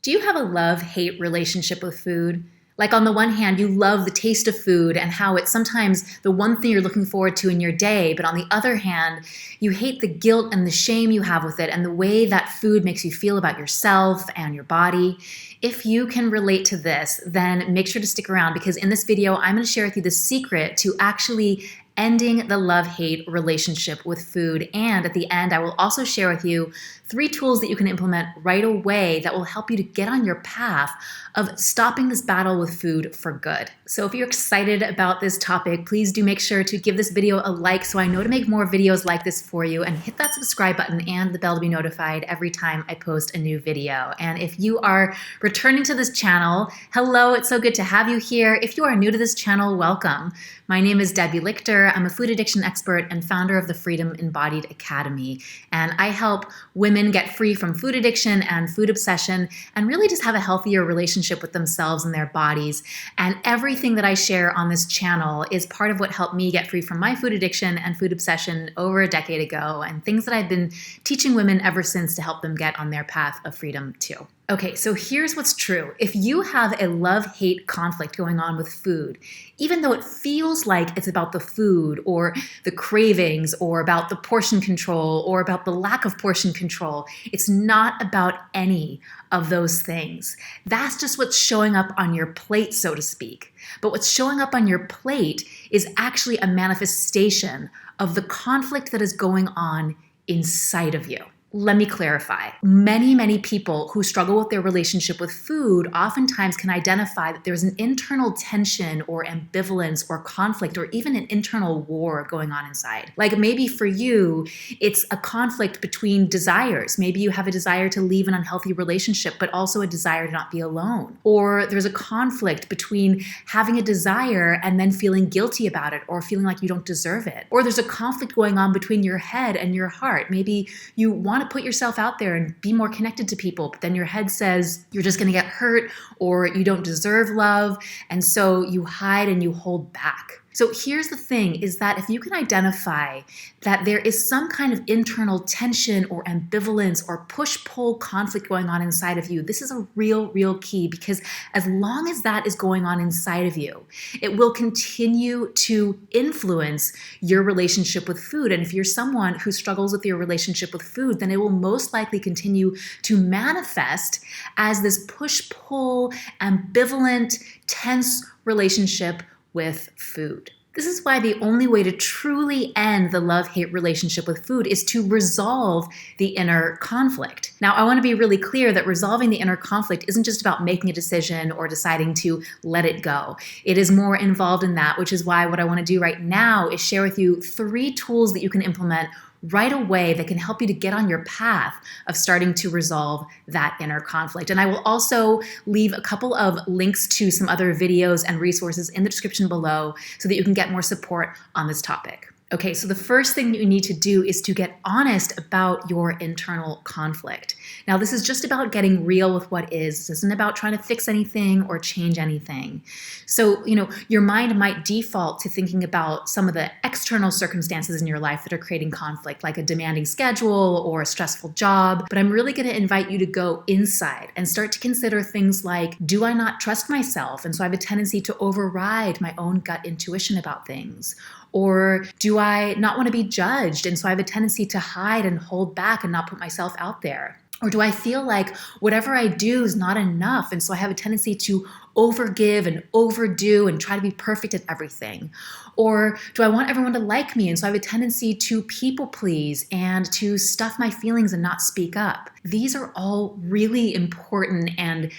Do you have a love-hate relationship with food? Like on the one hand, you love the taste of food and how it's sometimes the one thing you're looking forward to in your day, but on the other hand, you hate the guilt and the shame you have with it and the way that food makes you feel about yourself and your body. If you can relate to this, then make sure to stick around because in this video, I'm going to share with you the secret to actually ending the love-hate relationship with food. And at the end, I will also share with you 3 tools that you can implement right away that will help you to get on your path of stopping this battle with food for good. So if you're excited about this topic, please do make sure to give this video a like so I know to make more videos like this for you, and hit that subscribe button and the bell to be notified every time I post a new video. And if you are returning to this channel, hello, it's so good to have you here. If you are new to this channel, welcome. My name is Debbie Lichter. I'm a food addiction expert and founder of the Freedom Embodied Academy. And I help women get free from food addiction and food obsession and really just have a healthier relationship with themselves and their bodies. And everything that I share on this channel is part of what helped me get free from my food addiction and food obsession over a decade ago, and things that I've been teaching women ever since to help them get on their path of freedom too. Okay, so here's what's true. If you have a love-hate conflict going on with food, even though it feels like it's about the food or the cravings or about the portion control or about the lack of portion control, it's not about any of those things. That's just what's showing up on your plate, so to speak. But what's showing up on your plate is actually a manifestation of the conflict that is going on inside of you. Let me clarify. Many people who struggle with their relationship with food oftentimes can identify that there's an internal tension or ambivalence or conflict or even an internal war going on inside. Like maybe for you, it's a conflict between desires. Maybe you have a desire to leave an unhealthy relationship, but also a desire to not be alone. Or there's a conflict between having a desire and then feeling guilty about it or feeling like you don't deserve it. Or there's a conflict going on between your head and your heart. Maybe you want to put yourself out there and be more connected to people, but then your head says you're just going to get hurt or you don't deserve love, and so you hide and you hold back. So here's the thing, is that if you can identify that there is some kind of internal tension or ambivalence or push-pull conflict going on inside of you, this is a real key, because as long as that is going on inside of you, it will continue to influence your relationship with food. And if you're someone who struggles with your relationship with food, then it will most likely continue to manifest as this push-pull, ambivalent, tense relationship with food. This is why the only way to truly end the love-hate relationship with food is to resolve the inner conflict. Now, I want to be really clear that resolving the inner conflict isn't just about making a decision or deciding to let it go. It is more involved in that, which is why what I want to do right now is share with you 3 tools that you can implement right away that can help you to get on your path of starting to resolve that inner conflict. And I will also leave a couple of links to some other videos and resources in the description below so that you can get more support on this topic. Okay, so the first thing that you need to do is to get honest about your internal conflict. Now, this is just about getting real with what is. This isn't about trying to fix anything or change anything. So, your mind might default to thinking about some of the external circumstances in your life that are creating conflict, like a demanding schedule or a stressful job. But I'm really going to invite you to go inside and start to consider things like, do I not trust myself? And so I have a tendency to override my own gut intuition about things. Or do I not want to be judged, and so I have a tendency to hide and hold back and not put myself out there? Or do I feel like whatever I do is not enough, and so I have a tendency to overgive and overdo and try to be perfect at everything? Or do I want everyone to like me, and so I have a tendency to people please and to stuff my feelings and not speak up? These are all really important and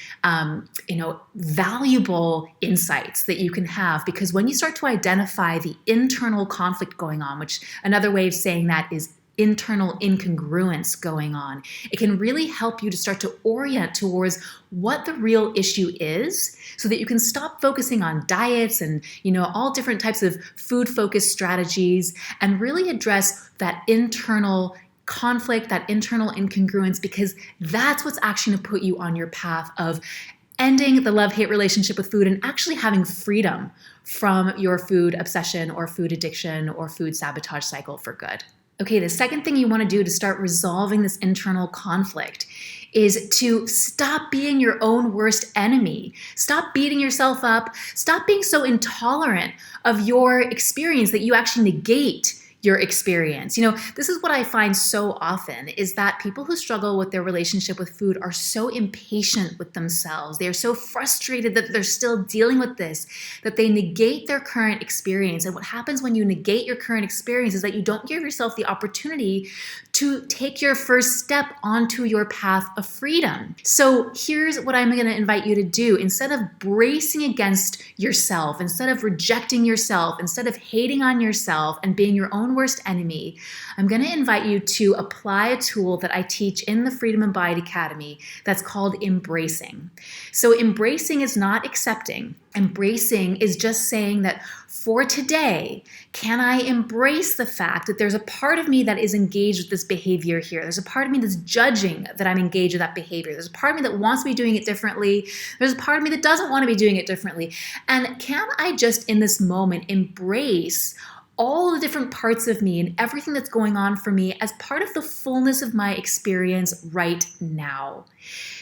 valuable insights that you can have, because when you start to identify the internal conflict going on, which another way of saying that is internal incongruence going on, it can really help you to start to orient towards what the real issue is so that you can stop focusing on diets and all different types of food-focused strategies and really address that internal conflict, that internal incongruence, because that's what's actually going to put you on your path of ending the love-hate relationship with food and actually having freedom from your food obsession or food addiction or food sabotage cycle for good. Okay, the second thing you want to do to start resolving this internal conflict is to stop being your own worst enemy. Stop beating yourself up. Stop being so intolerant of your experience that you actually negate your experience. This is what I find so often is that people who struggle with their relationship with food are so impatient with themselves. They are so frustrated that they're still dealing with this, that they negate their current experience. And what happens when you negate your current experience is that you don't give yourself the opportunity to take your first step onto your path of freedom. So here's what I'm going to invite you to do. Instead of bracing against yourself, instead of rejecting yourself, instead of hating on yourself and being your own worst enemy, I'm going to invite you to apply a tool that I teach in the Freedom Embodied Academy that's called embracing. So embracing is not accepting. Embracing is just saying that for today, can I embrace the fact that there's a part of me that is engaged with this behavior here? There's a part of me that's judging that I'm engaged with that behavior. There's a part of me that wants to be doing it differently. There's a part of me that doesn't want to be doing it differently. And can I just in this moment embrace all the different parts of me and everything that's going on for me as part of the fullness of my experience right now?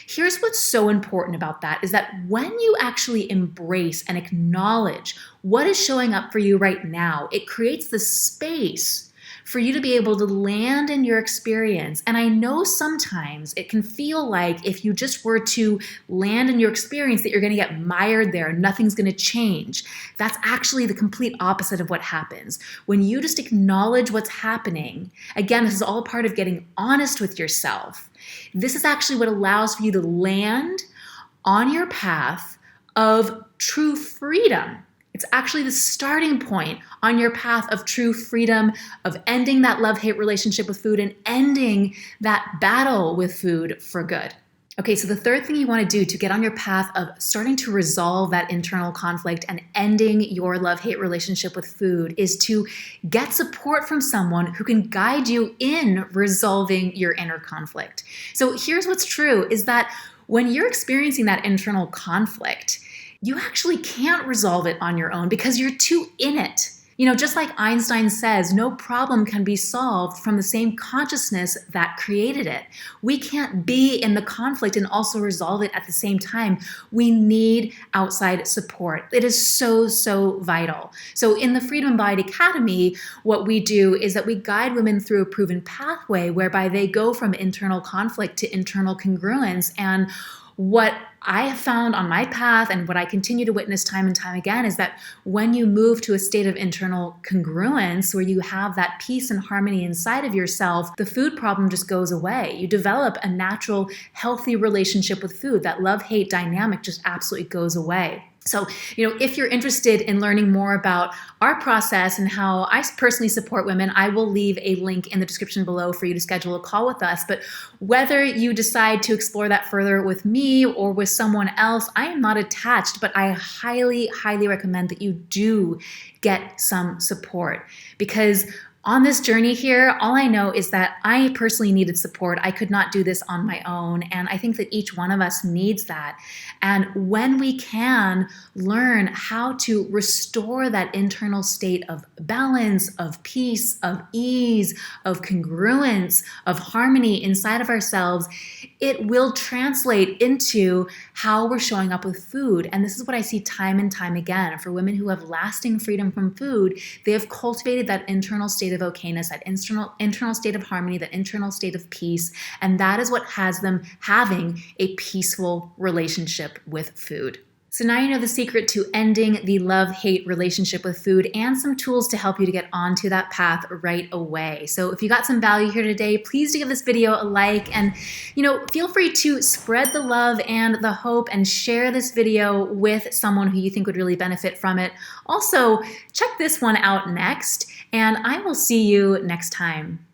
Here's what's so important about that is that when you actually embrace and acknowledge what is showing up for you right now, it creates the space for you to be able to land in your experience. And I know sometimes it can feel like if you just were to land in your experience that you're going to get mired there and nothing's going to change. That's actually the complete opposite of what happens. When you just acknowledge what's happening, again, this is all part of getting honest with yourself. This is actually what allows for you to land on your path of true freedom. It's actually the starting point on your path of true freedom, of ending that love-hate relationship with food and ending that battle with food for good. Okay, so the third thing you want to do to get on your path of starting to resolve that internal conflict and ending your love-hate relationship with food is to get support from someone who can guide you in resolving your inner conflict. So here's what's true is that when you're experiencing that internal conflict, you actually can't resolve it on your own because you're too in it. Just like Einstein says, no problem can be solved from the same consciousness that created it. We can't be in the conflict and also resolve it at the same time. We need outside support. It is so, so vital. So in the Freedom Embodied Academy, what we do is that we guide women through a proven pathway whereby they go from internal conflict to internal congruence. And what I have found on my path and what I continue to witness time and time again is that when you move to a state of internal congruence where you have that peace and harmony inside of yourself, the food problem just goes away. You develop a natural, healthy relationship with food. That love-hate dynamic just absolutely goes away. So, if you're interested in learning more about our process and how I personally support women, I will leave a link in the description below for you to schedule a call with us. But whether you decide to explore that further with me or with someone else, I am not attached, but I highly, highly recommend that you do get some support because on this journey here, all I know is that I personally needed support. I could not do this on my own. And I think that each one of us needs that. And when we can learn how to restore that internal state of balance, of peace, of ease, of congruence, of harmony inside of ourselves, it will translate into how we're showing up with food. And this is what I see time and time again. For women who have lasting freedom from food, they have cultivated that internal state of okayness, that internal state of harmony, that internal state of peace. And that is what has them having a peaceful relationship with food. So now you know the secret to ending the love-hate relationship with food and some tools to help you to get onto that path right away. So if you got some value here today, please do give this video a like and, feel free to spread the love and the hope and share this video with someone who you think would really benefit from it. Also, check this one out next, and I will see you next time.